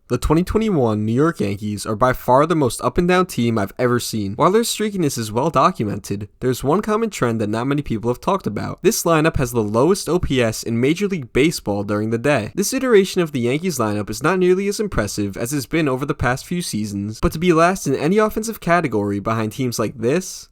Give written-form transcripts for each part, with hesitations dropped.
The 2021 New York Yankees are by far the most up and down team I've ever seen. While their streakiness is well documented, there's one common trend that not many people have talked about. This lineup has the lowest OPS in Major League Baseball during the day. This iteration of the Yankees lineup is not nearly as impressive as it's been over the past few seasons, but to be last in any offensive category behind teams like this,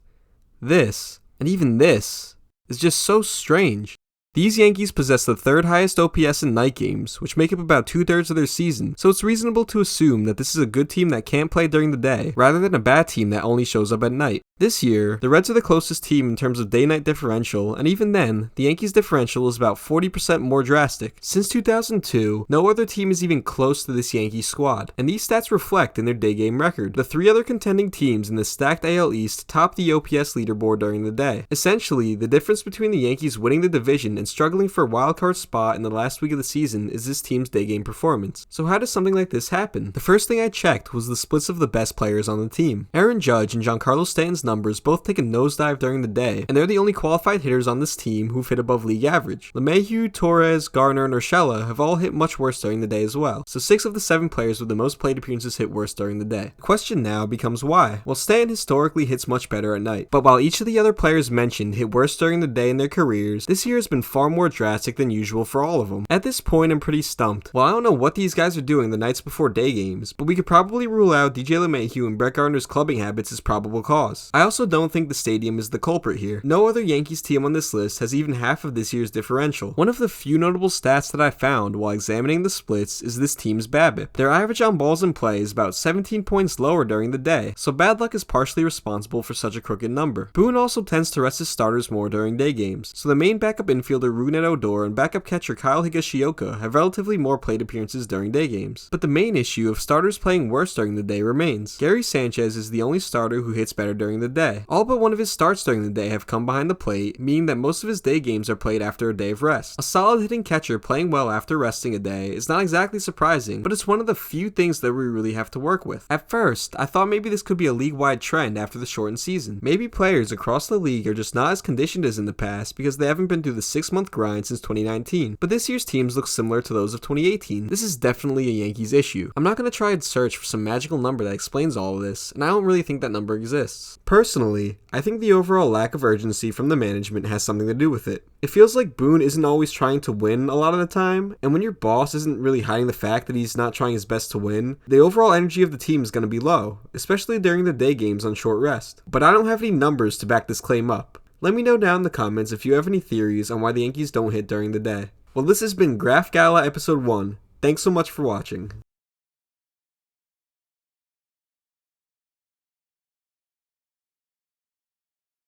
and even this, is just so strange. These Yankees possess the third highest OPS in night games, which make up about 2/3 of their season, so it's reasonable to assume that this is a good team that can't play during the day, rather than a bad team that only shows up at night. This year, the Reds are the closest team in terms of day-night differential, and even then, the Yankees' differential is about 40% more drastic. Since 2002, no other team is even close to this Yankees squad, and these stats reflect in their day-game record. The three other contending teams in the stacked AL East top the OPS leaderboard during the day. Essentially, the difference between the Yankees winning the division and struggling for a wildcard spot in the last week of the season is this team's day-game performance. So how does something like this happen? The first thing I checked was the splits of the best players on the team. Aaron Judge and Giancarlo Stanton's numbers both take a nosedive during the day, and they're the only qualified hitters on this team who've hit above league average. LeMahieu, Torres, Garner, and Urshela have all hit much worse during the day as well, so 6 of the 7 players with the most plate appearances hit worse during the day. The question now becomes why? Well, Stanton historically hits much better at night, but while each of the other players mentioned hit worse during the day in their careers, this year has been far more drastic than usual for all of them. At this point, I'm pretty stumped. Well, I don't know what these guys are doing the nights before day games, but we could probably rule out DJ LeMahieu and Brett Gardner's clubbing habits as probable cause. I also don't think the stadium is the culprit here. No other Yankees team on this list has even half of this year's differential. One of the few notable stats that I found while examining the splits is this team's BABIP. Their average on balls in play is about 17 points lower during the day, so bad luck is partially responsible for such a crooked number. Boone also tends to rest his starters more during day games, so the main backup infielder Rougned Odor and backup catcher Kyle Higashioka have relatively more plate appearances during day games. But the main issue of starters playing worse during the day remains. Gary Sanchez is the only starter who hits better during the day. All but one of his starts during the day have come behind the plate, meaning that most of his day games are played after a day of rest. A solid hitting catcher playing well after resting a day is not exactly surprising, but it's one of the few things that we really have to work with. At first, I thought maybe this could be a league-wide trend after the shortened season. Maybe players across the league are just not as conditioned as in the past because they haven't been through the 6-month grind since 2019, but this year's teams look similar to those of 2018. This is definitely a Yankees issue. I'm not going to try and search for some magical number that explains all of this, and I don't really think that number exists. Personally, I think the overall lack of urgency from the management has something to do with it. It feels like Boone isn't always trying to win a lot of the time, and when your boss isn't really hiding the fact that he's not trying his best to win, the overall energy of the team is going to be low, especially during the day games on short rest. But I don't have any numbers to back this claim up. Let me know down in the comments if you have any theories on why the Yankees don't hit during the day. Well, this has been Gala episode 1. Thanks so much for watching.